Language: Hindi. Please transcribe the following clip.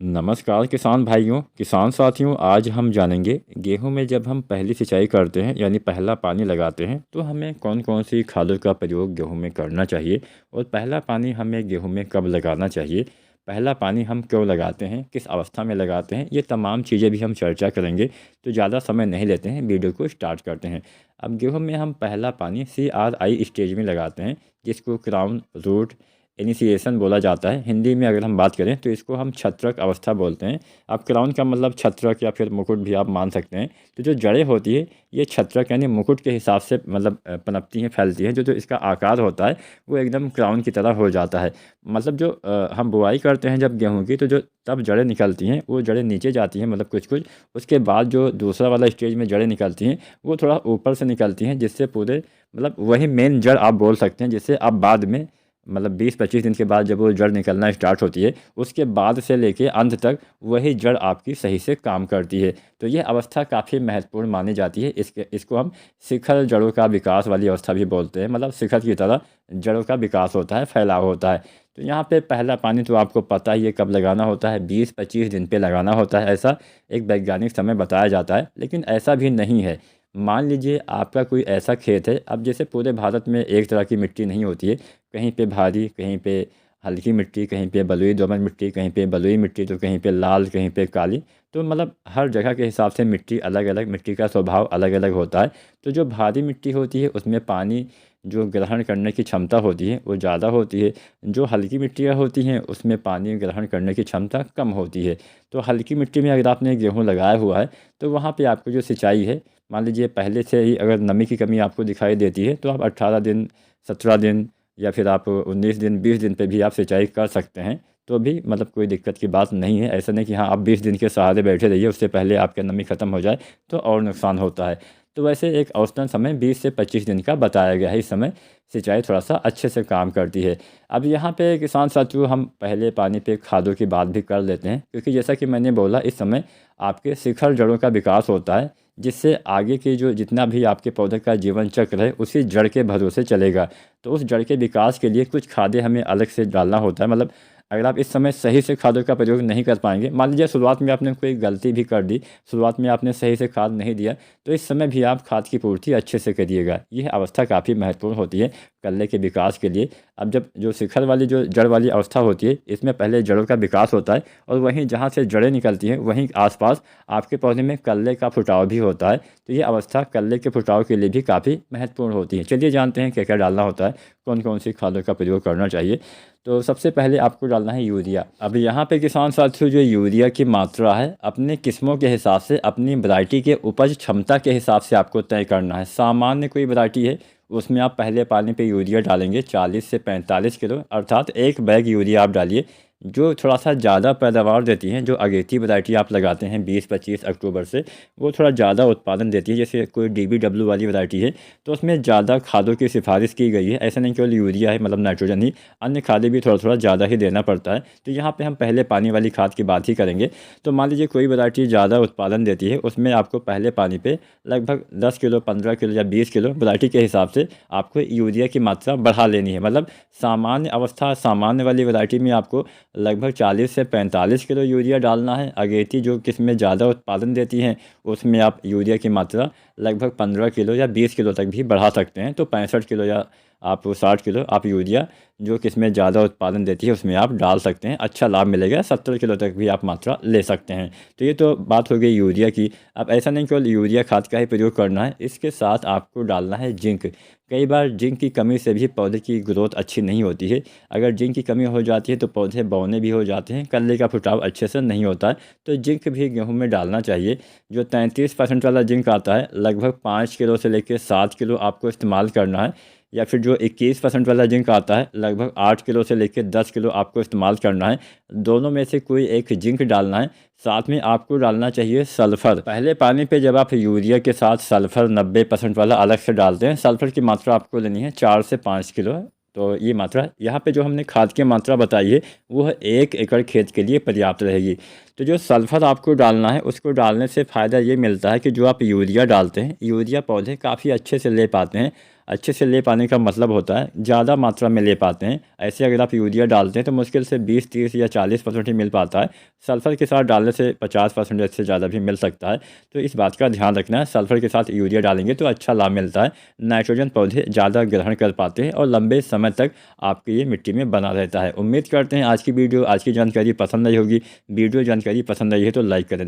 नमस्कार किसान भाइयों, किसान साथियों। आज हम जानेंगे गेहूं में जब हम पहली सिंचाई करते हैं यानी पहला पानी लगाते हैं तो हमें कौन कौन सी खादों का प्रयोग गेहूं में करना चाहिए और पहला पानी हमें गेहूं में कब लगाना चाहिए। पहला पानी हम क्यों लगाते हैं, किस अवस्था में लगाते हैं, ये तमाम चीज़ें भी हम चर्चा करेंगे। तो ज़्यादा समय नहीं लेते हैं, वीडियो को स्टार्ट करते हैं। अब गेहूँ में हम पहला पानी CRI स्टेज में लगाते हैं, जिसको क्राउन रूट इनिशिएशन बोला जाता है। हिंदी में अगर हम बात करें तो इसको हम छत्रक अवस्था बोलते हैं। अब क्राउन का मतलब छत्रक या फिर मुकुट भी आप मान सकते हैं। तो जो जड़ें होती है ये छत्रक यानी मुकुट के हिसाब से मतलब पनपती हैं, फैलती हैं। जो इसका आकार होता है वो एकदम क्राउन की तरह हो जाता है। मतलब जो हम बुआई करते हैं जब गेहूँ की, तो जो तब जड़ें निकलती हैं वो जड़ें नीचे जाती हैं, मतलब कुछ कुछ। उसके बाद जो दूसरा वाला स्टेज में जड़ें निकलती हैं वो थोड़ा ऊपर से निकलती हैं, जिससे पूरे मतलब वही मेन जड़ आप बोल सकते हैं, जिससे आप बाद में मतलब 20-25 दिन के बाद जब वो जड़ निकलना स्टार्ट होती है उसके बाद से लेके अंत तक वही जड़ आपकी सही से काम करती है। तो ये अवस्था काफ़ी महत्वपूर्ण मानी जाती है। इसको हम शिखर जड़ों का विकास वाली अवस्था भी बोलते हैं। मतलब शिखर की तरह जड़ों का विकास होता है, फैलाव होता है। तो यहाँ पे पहला पानी तो आपको पता ही है कब लगाना होता है, 20-25 दिन पे लगाना होता है। ऐसा एक वैज्ञानिक समय बताया जाता है, लेकिन ऐसा भी नहीं है। मान लीजिए आपका कोई ऐसा खेत है, अब जैसे पूरे भारत में एक तरह की मिट्टी नहीं होती है। कहीं पे भारी, कहीं पे हल्की मिट्टी, कहीं पे बलुई दोमट मिट्टी, कहीं पे बलुई मिट्टी, तो कहीं पे लाल, कहीं पे काली। तो मतलब हर जगह के हिसाब से मिट्टी अलग अलग, मिट्टी का स्वभाव अलग अलग होता है। तो जो भारी मिट्टी होती है उसमें पानी जो ग्रहण करने की क्षमता होती है वो ज़्यादा होती है। जो हल्की मिट्टियाँ होती हैं उसमें पानी ग्रहण करने की क्षमता कम होती है। तो हल्की मिट्टी में अगर आपने गेहूँ लगाया हुआ है तो वहाँ पे आपको जो सिंचाई है, मान लीजिए पहले से ही अगर नमी की कमी आपको दिखाई देती है तो आप 18 दिन, 17 दिन या फिर आप 19 दिन, 20 दिन पे भी आप सिंचाई कर सकते हैं। तो भी मतलब कोई दिक्कत की बात नहीं है। ऐसा नहीं कि हाँ आप 20 दिन के सहारे बैठे रहिए, उससे पहले आपकी नमी ख़त्म हो जाए तो और नुकसान होता है। तो वैसे एक औसतन समय 20 से 25 दिन का बताया गया है। इस समय सिंचाई थोड़ा सा अच्छे से काम करती है। अब यहाँ पे किसान साथियों हम पहले पानी पे खादों की बात भी कर लेते हैं, क्योंकि जैसा कि मैंने बोला इस समय आपके शिखर जड़ों का विकास होता है, जिससे आगे की जो जितना भी आपके पौधे का जीवन चक्र है उसी जड़ के भरोसे चलेगा। तो उस जड़ के विकास के लिए कुछ खादें हमें अलग से डालना होता है। मतलब अगर आप इस समय सही से खादों का प्रयोग नहीं कर पाएंगे, मान लीजिए शुरुआत में आपने कोई गलती भी कर दी, शुरुआत में आपने सही से खाद नहीं दिया, तो इस समय भी आप खाद की पूर्ति अच्छे से करिएगा। यह अवस्था काफ़ी महत्वपूर्ण होती है कल्ले के विकास के लिए। अब जब जो शिखर वाली जो जड़ वाली अवस्था होती है इसमें पहले जड़ों का विकास होता है, और वहीं जहाँ से जड़ें निकलती हैं वहीं आसपास आपके पौधे में कल्ले का फुटाव भी होता है। तो ये अवस्था कल्ले के फुटाव के लिए भी काफ़ी महत्वपूर्ण होती है। चलिए जानते हैं क्या क्या डालना होता है, कौन कौन सी खादों का प्रयोग करना चाहिए। तो सबसे पहले आपको डालना है यूरिया। अब यहाँ पे किसान साथियों जो यूरिया की मात्रा है अपने किस्मों के हिसाब से, अपनी वैरायटी के उपज क्षमता के हिसाब से आपको तय करना है। सामान्य कोई वैरायटी है उसमें आप पहले पानी पे यूरिया डालेंगे 40 से 45 किलो, अर्थात एक बैग यूरिया आप डालिए। जो थोड़ा सा ज़्यादा पैदावार देती हैं, जो अगेती वैरायटी आप लगाते हैं 20-25 अक्टूबर से, वो थोड़ा ज़्यादा उत्पादन देती है। जैसे कोई DBW वाली वैरायटी है तो उसमें ज़्यादा खादों की सिफारिश की गई है। ऐसा नहीं केवल यूरिया है, मतलब नाइट्रोजन ही, अन्य खादें भी थोड़ा थोड़ा ज़्यादा ही देना पड़ता है। तो यहाँ पर हम पहले पानी वाली खाद की बात ही करेंगे। तो मान लीजिए कोई वैरायटी ज़्यादा उत्पादन देती है, उसमें आपको पहले पानी पर लगभग 10 किलो, 15 किलो या 20 किलो वैरायटी के हिसाब से आपको यूरिया की मात्रा बढ़ा लेनी है। मतलब सामान्य अवस्था, सामान्य वाली वैरायटी में आपको लगभग 40 से 45 किलो यूरिया डालना है। अगेती जो किस्में ज़्यादा उत्पादन देती हैं उसमें आप यूरिया की मात्रा लगभग 15 किलो या 20 किलो तक भी बढ़ा सकते हैं। तो 65 किलो या आप 60 किलो आप यूरिया जो किस्में ज़्यादा उत्पादन देती है उसमें आप डाल सकते हैं, अच्छा लाभ मिलेगा। 70 किलो तक भी आप मात्रा ले सकते हैं। तो ये तो बात हो गई यूरिया की। अब ऐसा नहीं केवल यूरिया खाद का ही प्रयोग करना है, इसके साथ आपको डालना है जिंक। कई बार जिंक की कमी से भी पौधे की ग्रोथ अच्छी नहीं होती है। अगर जिंक की कमी हो जाती है तो पौधे बौने भी हो जाते हैं, कल्ले का फुटाव अच्छे से नहीं होता है। तो जिंक भी गेहूं में डालना चाहिए। जो 33% वाला जिंक आता है लगभग 5 किलो से लेकर 7 किलो आपको इस्तेमाल करना है, या फिर जो 21% वाला जिंक आता है लगभग 8 किलो से लेकर 10 किलो आपको इस्तेमाल करना है। दोनों में से कोई एक जिंक डालना है। साथ में आपको डालना चाहिए सल्फ़र। पहले पानी पे जब आप यूरिया के साथ सल्फ़र 90% वाला अलग से डालते हैं, सल्फ़र की मात्रा आपको लेनी है 4 से 5 किलो। तो ये मात्रा यहाँ पे जो हमने खाद की मात्रा बताई है वो 1 एकड़ खेत के लिए पर्याप्त रहेगी। तो जो सल्फ़र आपको डालना है उसको डालने से फ़ायदा ये मिलता है कि जो आप यूरिया डालते हैं, यूरिया पौधे काफ़ी अच्छे से ले पाते हैं। अच्छे से ले पाने का मतलब होता है ज़्यादा मात्रा में ले पाते हैं। ऐसे अगर आप यूरिया डालते हैं तो मुश्किल से 20-30 या 40% ही मिल पाता है। सल्फ़र के साथ डालने से 50% इससे ज़्यादा भी मिल सकता है। तो इस बात का ध्यान रखना है, सल्फ़र के साथ यूरिया डालेंगे तो अच्छा लाभ मिलता है। नाइट्रोजन पौधे ज़्यादा ग्रहण कर पाते हैं और लंबे समय तक आपकी ये मिट्टी में बना रहता है। उम्मीद करते हैं आज की वीडियो, आज की जानकारी पसंद आई होगी। वीडियो जानकारी पसंद आई है तो लाइक करें।